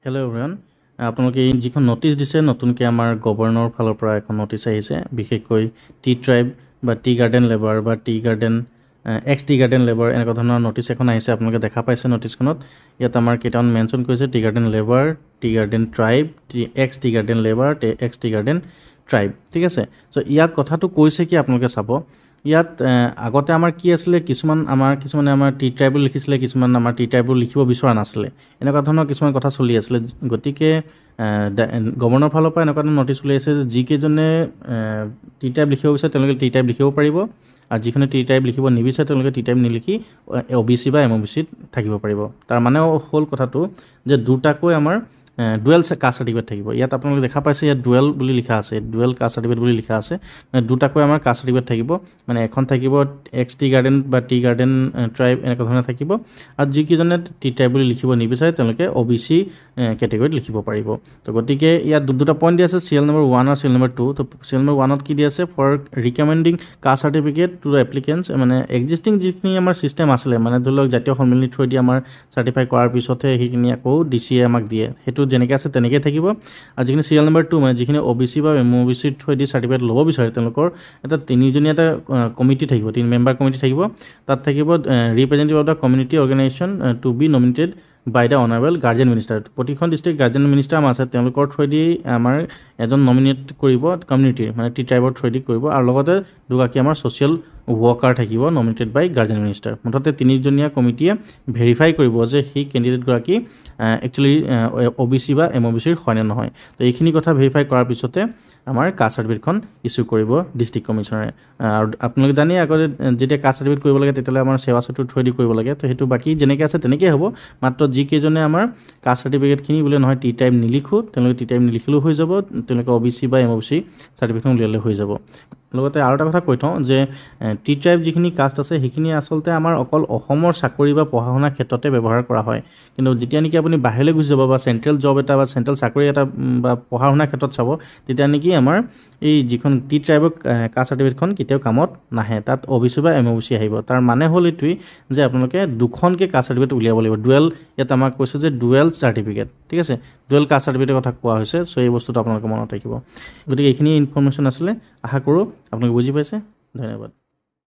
hello' everyone আপোনালোকে যিখন notice দিছে নতুনকৈ আমাৰ গভৰ্ণৰ ফালৰ পৰা এখন নটিচ আহিছে বিশেষকৈ টি ট্ৰাইব বা টি গাৰ্ডেন লেবাৰ বা tea garden x tea garden labour এনেকুৱা ধৰণৰ নটিচ এখন আহিছে আপোনালোকে দেখা পাইছে নটিচখনত ইয়াত আমাৰ কেইটামান মেনশ্যন কৰিছে tea garden labour tea garden tribe x tea garden labour x tea garden tribe ঠিক আছে চ' ইয়াত কথাটো কৈছে কি আপোনালোকে চাব ইয়াত আগতে আমাৰ কি আছিলে কিছুমানে আমাৰ টি ট্ৰাইবল লিখিছিলে কিছুমান আমাৰ টি ট্ৰাইবল লিখিব বিচৰা নাছিলে এনেকুৱা ধৰণৰ কিছুমান কথা চলি আছিলে গতিকে গভৰ্ণৰ ফালৰ পৰা এনেকুৱা ধৰণৰ নটিচ উলিয়াইছে যে যিকেইজনে টি টাইপ লিখিব বিচাৰে তেওঁলোকে টি টাইপ লিখিব পাৰিব আৰু যিখনে টি টাইপ লিখিব নিবিচাৰে তেওঁলোকে টি টাইপ নিলিখি OBC বা MOBC থাকিব পাৰিব তাৰ মানে হ'ল কথাটো যে দুটাকৈ আমাৰ ডুৱেল কাষ্ট চাৰ্টিফিকেট থাকিব ইয়াত আপোনালোকে দেখা পাইছে ইয়াত ডুৱেল বুলি লিখা আছে ডুৱেল কাষ্ট চাৰ্টিফিকেট বুলি লিখা আছে মানে দুটাকৈ আমাৰ কাষ্ট চাৰ্টিফিকেট থাকিব মানে এখন থাকিব এক্স টি গাৰ্ডেন বা টি গাৰ্ডেন ট্ৰাইব এনেকুৱা ধৰণৰ থাকিব আৰু যিকেইজনে টি ট্ৰাইব বুলি লিখিব নিবিচাৰে তেওঁলোকে OBC কেটেগৰীত লিখিব পাৰিব তো গতিকে ইয়াত দুটা পইণ্ট দিয়া আছে CL নম্বৰ 1 আৰু CL নম্বৰ 2 তো CL নম্বৰ 1ত কি দিয়া আছে for recommending caste certificate to the applicants মানে এক্সিষ্টিং যিখিনি আমাৰ চিষ্টেম আছিলে মানে ধৰি লওক জাতীয় সন্মিলনী থ্ৰু দি আমাৰ চাৰ্টিফাই কৰাৰ পিছতহে সেইখিনি আকৌ DCA আমাক দিয়ে সেইটো যেনেকৈ আছে তেনেকৈ থাকিব আৰু যিখিনি CL নম্বৰ 2 মানে যিখিনি OBC বা MOBC থ্ৰু দি চাৰ্টিফিকেট ল'ব বিচাৰে তেওঁলোকৰ এটা তিনিজনীয়া এটা কমিটি থাকিব 3 মেম্বাৰ কমিটি থাকিব তাত থাকিব representative of the community organisation to be nominated by the honourable guardian minister প্ৰতিখন ডিষ্ট্ৰিক্ট গাৰ্জেন মিনিষ্টাৰ আছে তেওঁলোকৰ থ্ৰুদি আমাৰ এজন নমিনেট কৰিব কমিউনিটিৰ মানে টি ট্ৰাইবৰ থ্ৰুদি কৰিব আৰু লগতে দুগৰাকী আমাৰ ছ'চিয়েল ৱৰ্কাৰ থাকিব নমিনেটেড বাই গাৰ্জেন মিনিষ্টাৰ মুঠতে তিনিজনীয়া কমিটিয়ে ভেৰিফাই কৰিব যে সেই কেণ্ডিডেটগৰাকী একচুৱেলি OBC বা MOBCৰ হয়নে নহয় তো এইখিনি কথা ভেৰিফাই কৰাৰ পিছতে আমাৰ কাষ্ট চাৰ্টিফিকেটখন ইছ্যু কৰিব ডিষ্ট্ৰিক্ট কমিশ্যনাৰে আৰু আপোনালোকে জানে আগতে যেতিয়া কাষ্ট চাৰ্টিফিকেট কৰিব লাগে তেতিয়াহ'লে আমাৰ সেৱা সেতুৰ থ্ৰুদি কৰিব লাগে তো সেইটো বাকী যেনেকৈ আছে তেনেকৈ হ'ব মাত্ৰ যিকেইজনে আমাৰ কাষ্ট চাৰ্টিফিকেটখিনি বোলে নহয় টি টাইপ নিলিখোঁ তেওঁলোকে টি টাইপ নিলিখিলেও হৈ যাব তেওঁলোকে OBC বা MOBC চাৰ্টিফিকেটখন উলিয়ালে হৈ যাব লগতে আৰু এটা কথা কৈ থওঁ যে টি ট্ৰাইব যিখিনি কাষ্ট আছে সেইখিনি আচলতে আমাৰ অকল অসমৰ চাকৰি বা পঢ়া শুনাৰ ক্ষেত্ৰতে ব্যৱহাৰ কৰা হয় কিন্তু যেতিয়া নেকি আপুনি বাহিৰলৈ গুচি যাব বা চেণ্ট্ৰেল জব এটা বা চেণ্ট্ৰেল চাকৰি এটা বা পঢ়া শুনাৰ ক্ষেত্ৰত চাব তেতিয়া নেকি আমাৰ এই যিখন টি ট্ৰাইবৰ কাষ্ট চাৰ্টিফিকেটখন কেতিয়াও কামত নাহে তাত OBC বা MOBC আহিব তাৰ মানে হ'ল এইটোৱেই যে আপোনালোকে দুখনকৈ কাষ্ট চাৰ্টিফিকেট উলিয়াব লাগিব ডুৱেল ইয়াত আমাক কৈছোঁ যে ডুৱেল চাৰ্টিফিকেট ঠিক আছে ডুৱেল কাষ্ট চাৰ্টিফিকেটৰ কথা কোৱা হৈছে চ' এই বস্তুটো আপোনালোকে মনত ৰাখিব গতিকে এইখিনি ইনফৰ্মেশ্যন আছিলে আশা কৰোঁ আপোনালোকে বুজি পাইছে ধন্যবাদ